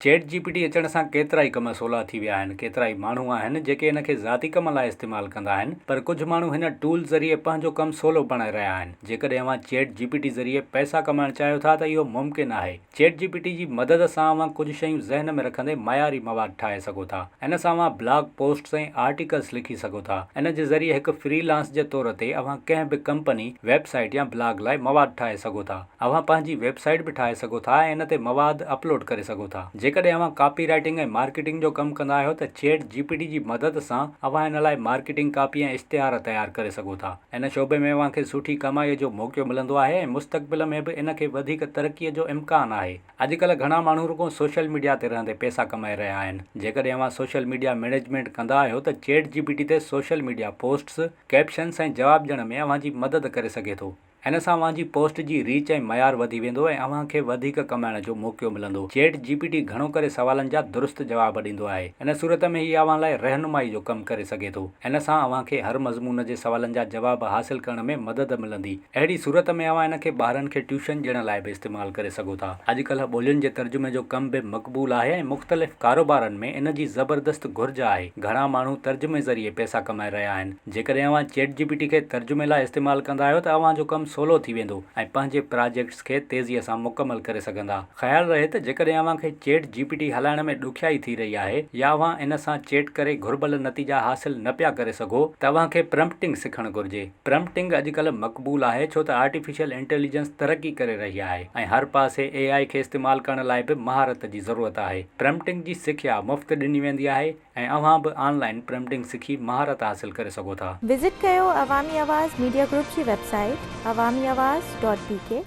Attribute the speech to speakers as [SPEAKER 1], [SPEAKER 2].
[SPEAKER 1] Chat GPT अचण सां केतिरा ई कम सवला थी विया आहिनि। केतिरा ई माण्हू आहिनि जेके इन खे ज़ाती कम लाइ इस्तेमालु कंदा आहिनि, पर कुझु माण्हू हिन टूल ज़रिए पंहिंजो कमु सवलो बणाए रहिया आहिनि। जेकॾहिं अव्हां चैट जीपीटी ज़रिए पैसा कमाइणु चाहियो था त इहो मुमकिन आहे। चैट जीपीटी जी मदद सां अव्हां कुझु शयूं ज़हन में रखंदे मयारी मवाद ठाहे सघो था। इन सां अव्हां ब्लॉग पोस्ट्स ऐं आर्टिकल्स लिखी सघो था। इन जे ज़रिए हिकु फ्रीलांस जे तौर ते अव्हां कंहिं बि कंपनी, वेबसाइट या ब्लॉग लाइ मवाद ठाहे सघो था। अव्हां पंहिंजी वेबसाइट बि ठाहे सघो था ऐं इन ते मवाद अपलोड करे सघो था। जेकॾहिं अव्हां कॉपी राइटिंग ऐं मार्केटिंग जो कमु कंदा आहियो त चैट जीपीटी जी मदद सां अव्हां इन लाइ मार्केटिंग कॉपी ऐं इश्तिहार तयारु करे सघो था। इन शोबे में अव्हां खे सुठी कमाईअ जो मौक़ो मिलंदो आहे ऐं मुस्तक़बिल में बि इन खे वधीक तरक़ीअ जो इम्कान आहे। अॼुकल्ह घणा माण्हू रुॻो सोशल मीडिया ते रहंदे पैसा कमाए रहिया आहिनि। जेकॾहिं अव्हां सोशल मीडिया मैनेजमेंट कंदा आहियो त चैट जीपीटी ते सोशल मीडिया पोस्ट्स, कैप्शन्स ऐं जवाब ॾियण में अव्हां जी मदद करे सघे थो। इन सां अव्हां जी पोस्ट जी रीच ऐं मयार वधी वेंदो ऐं अव्हां खे वधीक कमाइण जो मौक़ो मिलंदो। चैट जीपीटी घणो करे सवालनि जा दुरुस्त जवाब ॾींदो आहे। इन सूरत में हीअ अव्हां लाइ रहनुमाई जो कमु करे सघे थो। इन सां अव्हां खे हर मज़मून जे सवालनि जा जवाब हासिल करण में मदद मिलंदी। अहिड़ी सूरत में अव्हां इन खे ॿारनि खे ट्यूशन ॾियण लाइ बि इस्तेमालु करे सघो था। अॼुकल्ह ॿोलियुनि जे तर्जुमे जो कमु बि मक़बूल आहे ऐं मुख़्तलिफ़ कारोबारनि में इन जी ज़बरदस्त घुर्ज आहे। घणा माण्हू तर्जुमे ज़रिए पैसा कमाए रहिया आहिनि। जेकॾहिं अव्हां चैट जीपीटी खे तर्जुमे लाइ इस्तेमालु कंदा आहियो त अव्हां जो कमु सवलो थी वेंदो ऐं पंहिंजे प्रोजेक्ट्स खे तेज़ीअ सां मुकमल करे सघंदा। ख़्यालु रहे त जेकॾहिं अव्हां खे चैट जीपीटी हलाइण में ॾुखियाई थी रही आहे या अव्हां इन सां चैट करे घुर्बल नतीजा हासिल न पिया करे सघो त अव्हां खे प्रम्प्टिंग सिखणु घुर्जे। प्रम्प्टिंग अॼुकल्ह मक़बूल आहे छो त आर्टिफिशियल इंटेलिजेंस तरक़ी करे रही आहे ऐं हर पासे AI खे इस्तेमालु करण लाइ बि महारत जी ज़रूरत आहे। प्रम्प्टिंग जी सिख्या मुफ़्त ॾिनी वेंदी आहे ऐं अव्हां बि ऑनलाइन प्रम्प्टिंग सिखी महारत हासिल करे सघो था।
[SPEAKER 2] विज़िट कयो अवामी आवाज़ मीडिया ग्रुप जी वेबसाइट awamiawaz.pk